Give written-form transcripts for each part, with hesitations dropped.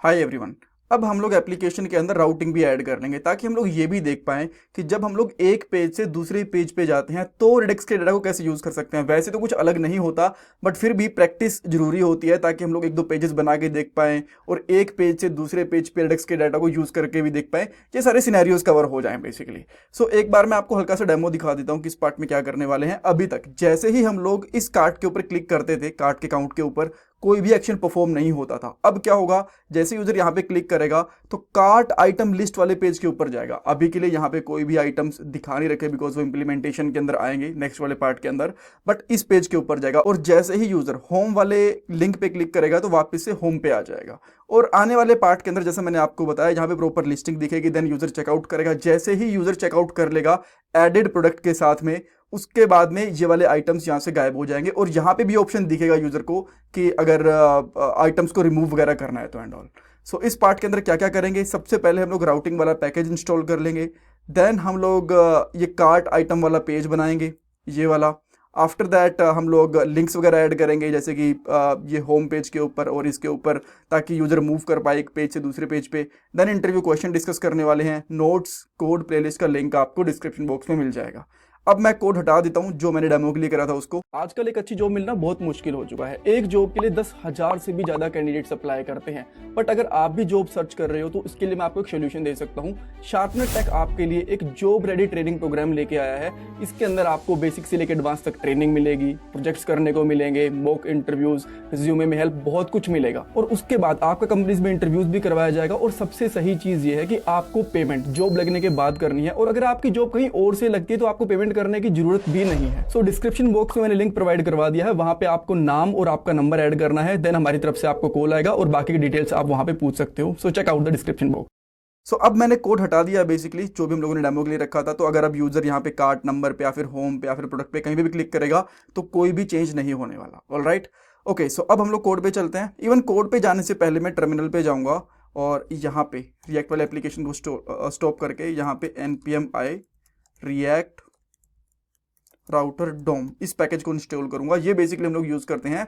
Hi everyone. अब हम लोग एप्लीकेशन के अंदर राउटिंग भी ऐड कर लेंगे ताकि हम लोग ये भी देख पाएं कि जब हम लोग एक पेज से दूसरे पेज पे जाते हैं तो रेडिक्स के डाटा को कैसे यूज़ कर सकते हैं। वैसे तो कुछ अलग नहीं होता, बट फिर भी प्रैक्टिस जरूरी होती है ताकि हम लोग एक दो पेजेस बना के देख पाएं और एक पेज से दूसरे पेज पे रेडिक्स के डाटा को यूज़ करके भी देख पाएं। ये सारे सिनेरियोज कवर हो जाएं बेसिकली। सो एक बार मैं आपको हल्का सा डेमो दिखा देता हूँ कि इस पार्ट में क्या करने वाले हैं। अभी तक जैसे ही हम लोग इस कार्ट के ऊपर क्लिक करते थे, कार्ट के काउंट के ऊपर कोई भी एक्शन परफॉर्म नहीं होता था। अब क्या होगा, जैसे यूजर यहां पे क्लिक करेगा तो कार्ट आइटम लिस्ट वाले पेज के ऊपर जाएगा। अभी के लिए यहां पे कोई भी आइटम्स दिखा नहीं रखे बिकॉज वो इंप्लीमेंटेशन के अंदर आएंगे नेक्स्ट वाले पार्ट के अंदर, बट इस पेज के ऊपर जाएगा। और जैसे ही यूजर होम वाले लिंक पे क्लिक करेगा तो वापस से होम पे आ जाएगा। और आने वाले पार्ट के अंदर जैसे मैंने आपको बताया, जहां पे प्रॉपर लिस्टिंग दिखेगी, देन यूजर चेकआउट करेगा। जैसे ही यूजर चेकआउट कर लेगा एडेड प्रोडक्ट के साथ में, उसके बाद में ये वाले आइटम्स यहाँ से गायब हो जाएंगे और यहाँ पे भी ऑप्शन दिखेगा यूजर को कि अगर आइटम्स को रिमूव वगैरह करना है तो एंड ऑल। सो इस पार्ट के अंदर क्या क्या करेंगे, सबसे पहले हम लोग राउटिंग वाला पैकेज इंस्टॉल कर लेंगे। देन हम लोग ये कार्ट आइटम वाला पेज बनाएंगे, ये वाला। आफ्टर दैट हम लोग लिंक्स वगैरह ऐड करेंगे, जैसे कि ये होम पेज के ऊपर और इसके ऊपर, ताकि यूजर मूव कर पाए एक पेज से दूसरे पेज पे। देन इंटरव्यू क्वेश्चन डिस्कस करने वाले हैं। नोट्स, कोड, प्लेलिस्ट का लिंक आपको डिस्क्रिप्शन बॉक्स में मिल जाएगा। अब मैं कोड हटा देता हूं जो मैंने डेमो के लिए करा था उसको। आजकल एक अच्छी जॉब मिलना बहुत मुश्किल हो चुका है। एक जॉब के लिए 10,000 से भी ज्यादा कैंडिडेट्स अप्लाई करते हैं। बट अगर आप भी जॉब सर्च कर रहे हो तो इसके लिए मैं आपको एक सोल्यूशन दे सकता हूं। शार्पनर टेक आपके लिए एक जॉब रेडी ट्रेनिंग प्रोग्राम लेके आया है। इसके अंदर आपको बेसिक से लेकर एडवांस तक ट्रेनिंग मिलेगी, प्रोजेक्ट्स करने को मिलेंगे, मॉक इंटरव्यूज, रिज्यूमे में हेल्प, बहुत कुछ मिलेगा। और उसके बाद आपका कंपनीज में इंटरव्यूज भी करवाया जाएगा। और सबसे सही चीज ये है कि आपको पेमेंट जॉब लगने के बाद करनी है। और अगर आपकी जॉब कहीं और से लगती है तो आपको पेमेंट करने की जरूरत भी नहीं है। सो डिस्क्रिप्शन बॉक्स में मैंने लिंक प्रोवाइड करवा दिया है, वहां पे आपको नाम और आपका नंबर ऐड करना है। देन हमारी तरफ से आपको कॉल आएगा और बाकी की डिटेल्स आप वहां पे पूछ सकते हो। So check out the description box. So अब मैंने कोड हटा दिया बेसिकली, जो भी हम लोगों ने डेमो के लिए रखा था। तो अगर अब यूजर यहाँ पे कार्ट नंबर पे या फिर होम पे या फिर प्रोडक्ट पे कहीं पे भी क्लिक करेगा तो कोई भी चेंज नहीं होने वाला। Alright, okay. सो अब हम लोग कोड पे चलते हैं। इवन कोड पे जाने से पहले मैं टर्मिनल पे जाऊंगा और यहाँ पे रिएक्ट वाले एप्लीकेशन को स्टॉप करके यहाँ पे npm i react राउटर डोम इस पैकेज को इंस्टॉल करूंगा। ये बेसिकली हम लोग यूज करते हैं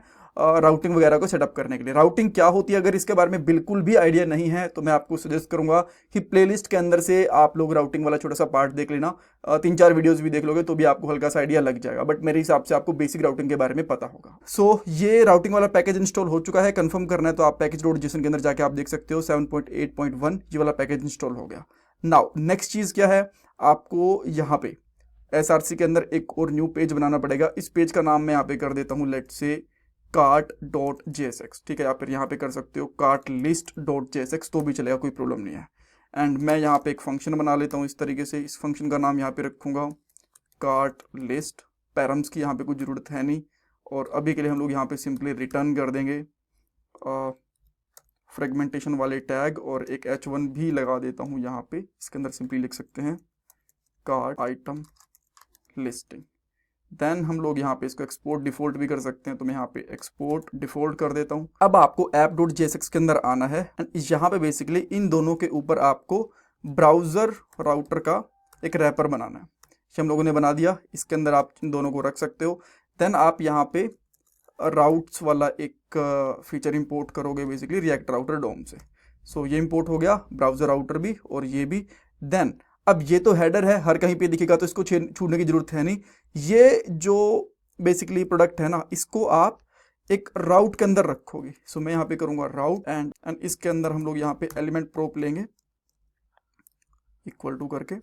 राउटिंग वगैरह को सेटअप करने के लिए। राउटिंग क्या होती है, अगर इसके बारे में बिल्कुल भी आइडिया नहीं है तो मैं आपको सजेस्ट करूंगा कि प्लेलिस्ट के अंदर से आप लोग राउटिंग वाला छोटा सा पार्ट देख लेना। 3-4 वीडियोस भी देख लोगे तो भी आपको हल्का सा आइडिया लग जाएगा, बट मेरे हिसाब से आपको बेसिक राउटिंग के बारे में पता होगा। सो ये राउटिंग वाला पैकेज इंस्टॉल हो चुका है। कंफर्म करना है तो आप पैकेज.json के अंदर जाके आप देख सकते हो 7.8.1 ये वाला पैकेज इंस्टॉल हो गया। नाउ नेक्स्ट चीज क्या है, आपको यहाँ पे SRC के अंदर एक और न्यू पेज बनाना पड़ेगा। इस पेज का नाम मैं यहाँ पे कर देता हूँ लेट से cart.jsx, ठीक है। या फिर यहाँ पे कर सकते हो cartlist.jsx तो भी चलेगा, कोई प्रॉब्लम नहीं है। एंड मैं यहाँ पे एक फंक्शन बना लेता हूँ इस तरीके से। इस फंक्शन का नाम यहाँ पे रखूंगा कार्ट लिस्ट। पैरम्स की यहाँ पे कोई ज़रूरत है नहीं, और अभी के लिए हम लोग यहाँ पे सिंपली रिटर्न कर देंगे फ्रेगमेंटेशन वाले टैग, और एक h1 भी लगा देता हूँ यहाँ पे। इसके अंदर सिंपली लिख सकते हैं कार्ट आइटम लिस्टिंग। देन हम लोग यहाँ पे इसको एक्सपोर्ट डिफॉल्ट भी कर सकते हैं, तो मैं यहाँ पे एक्सपोर्ट डिफॉल्ट कर देता हूँ। अब आपको app.jsx के अंदर आना है एंड यहाँ पे बेसिकली इन दोनों के ऊपर आपको ब्राउजर राउटर का एक रैपर बनाना है। ये हम लोगों ने बना दिया, इसके अंदर आप इन दोनों को रख सकते हो। देन आप यहाँ पे राउट्स वाला एक फीचर इंपोर्ट करोगे बेसिकली रिएक्ट राउटर डोम से। सो ये इंपोर्ट हो गया, ब्राउजर राउटर भी और ये भी। देन अब ये तो हेडर है, हर कहीं पे दिखेगा तो इसको छूने की जरूरत है नहीं। ये जो बेसिकली प्रोडक्ट है ना, इसको आप एक राउट के अंदर रखोगे। सो मैं यहाँ पे करूँगा राउट एंड इसके अंदर हम लोग यहाँ पे एलिमेंट प्रोप लेंगे इक्वल टू करके,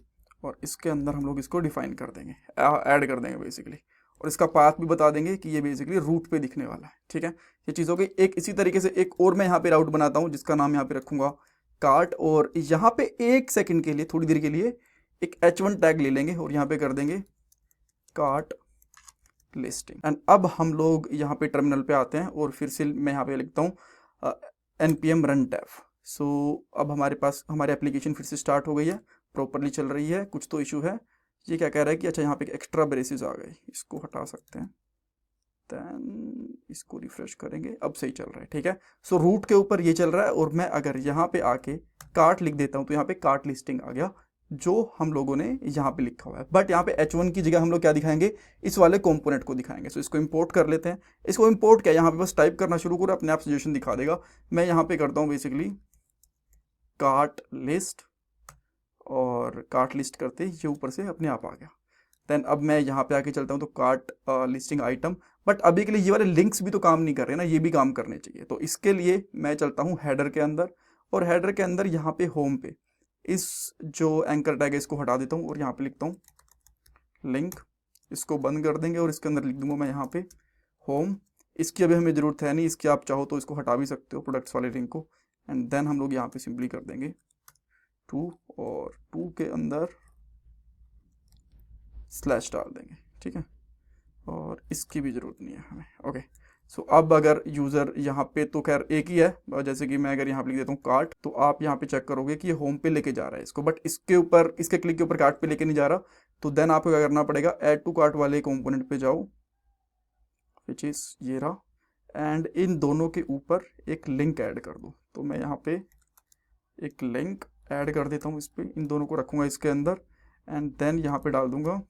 और इसके अंदर हम लोग इसको डिफाइन कर देंगे, ऐड कर देंगे बेसिकली। और इसका पाथ भी बता देंगे कि ये बेसिकली रूट पे दिखने वाला है, ठीक है। ये चीज़ हो गई। एक इसी तरीके से एक और मैं यहाँ पे राउट बनाता हूँ जिसका नाम यहाँ पे रखूँगा कार्ट, और यहाँ पे 1 सेकंड के लिए, थोड़ी देर के लिए एक h1 टैग ले लेंगे और यहाँ पे कर देंगे कार्ट लिस्टिंग। एंड अब हम लोग यहाँ पे टर्मिनल पे आते हैं और फिर से मैं यहाँ पे लिखता हूँ npm run dev। सो अब हमारे पास हमारी एप्लीकेशन फिर से स्टार्ट हो गई है, प्रॉपरली चल रही है। कुछ तो इशू है, ये क्या कह रहा है कि अच्छा यहाँ पे एक्स्ट्रा ब्रेसेस आ गए, इसको हटा सकते हैं। देन इसको रिफ्रेश करेंगे, अब सही चल रहा है, ठीक है। सो रूट के ऊपर ये चल रहा है, और मैं अगर यहाँ पे आके कार्ट लिख देता हूँ तो यहाँ पे कार्ट लिस्टिंग आ गया जो हम लोगों ने यहाँ पे लिखा हुआ है। बट यहाँ पे h1 की जगह हम लोग क्या दिखाएंगे, इस वाले कंपोनेंट को दिखाएंगे। सो इसको इंपोर्ट कर लेते हैं। इसको इंपोर्ट क्या, यहाँ पे बस टाइप करना शुरू करो, अपने आप सजेशन दिखा देगा। मैं यहाँ पे करता हूँ बेसिकली कार्ट लिस्ट, और कार्ट लिस्ट करते ही ये ऊपर से अपने आप आ गया। देन अब मैं यहाँ पे आके चलता हूँ तो कार्ट लिस्टिंग आइटम, बट अभी के लिए ये वाले लिंक्स भी तो काम नहीं कर रहे ना, ये भी काम करने चाहिए। तो इसके लिए मैं चलता हूँ हेडर के अंदर, और हेडर के अंदर यहाँ पे होम पे इस जो एंकर टैग है इसको हटा देता हूँ और यहाँ पे लिखता हूँ लिंक, इसको बंद कर देंगे और इसके अंदर लिख दूंगा मैं यहाँ पे होम। इसकी अभी हमें ज़रूरत है नहीं, इसकी आप चाहो तो इसको हटा भी सकते हो प्रोडक्ट्स वाले लिंक को। एंड देन हम लोग यहाँ पे सिंपली कर देंगे 2, और 2 के अंदर स्लैश डाल देंगे, ठीक है, और इसकी भी ज़रूरत नहीं है हमें। ओके, सो अब अगर यूज़र यहाँ पे तो खैर एक ही है, जैसे कि मैं अगर यहाँ पे लिख देता हूँ कार्ट, तो आप यहाँ पे चेक करोगे कि ये होम पे लेके जा रहा है इसको, बट इसके ऊपर, इसके क्लिक के ऊपर कार्ट पे लेके नहीं जा रहा। तो देन आपको क्या करना पड़ेगा, ऐड टू कार्ट वाले कंपोनेंट पे जाओ, विच इज़ ये रहा, एंड इन दोनों के ऊपर एक लिंक ऐड कर दो। तो मैं यहाँ पे एक लिंक ऐड कर देता हूँ इस पर, इन दोनों को रखूँगा इसके अंदर, एंड देन यहाँ पे डाल दूंगा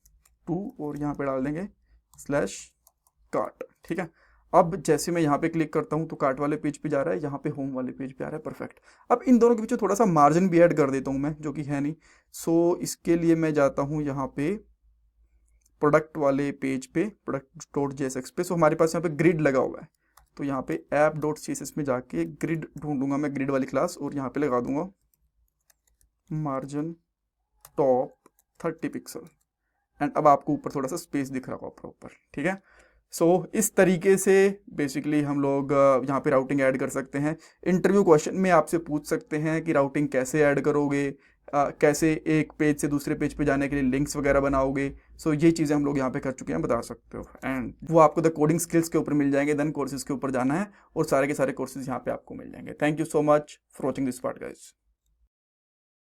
2 और यहाँ पे डाल देंगे स्लैश कार्ट, ठीक है। अब जैसे मैं यहाँ पे क्लिक करता हूँ तो कार्ट वाले पेज पे जा रहा है, यहाँ पे होम वाले पेज पे आ रहा है, परफेक्ट। अब इन दोनों के बीच थोड़ा सा मार्जिन भी ऐड कर देता हूँ मैं, जो कि है नहीं। सो इसके लिए मैं जाता हूँ यहाँ पे प्रोडक्ट वाले पेज पे, product.jsx पे। सो हमारे पास यहाँ पे ग्रिड लगा हुआ है, तो यहाँ पे app.css में जाके ग्रिड ढूंढूंगा मैं, ग्रिड वाली क्लास, और यहाँ पे लगा दूंगा मार्जिन टॉप 30 पिक्सल, एंड अब आपको ऊपर थोड़ा सा स्पेस दिख रहा होगा प्रॉपर, ठीक है। सो इस तरीके से बेसिकली हम लोग यहाँ पे राउटिंग ऐड कर सकते हैं। इंटरव्यू क्वेश्चन में आपसे पूछ सकते हैं कि राउटिंग कैसे ऐड करोगे, कैसे एक पेज से दूसरे पेज पे जाने के लिए लिंक्स वगैरह बनाओगे। सो ये चीज़ें हम लोग यहाँ पे कर चुके हैं, बता सकते हो। एंड वो आपको द कोडिंग स्किल्स के ऊपर मिल जाएंगे, देन कोर्सेज के ऊपर जाना है और सारे के सारे कोर्सेज यहाँ पे आपको मिल जाएंगे। Thank you so much for watching this part guys.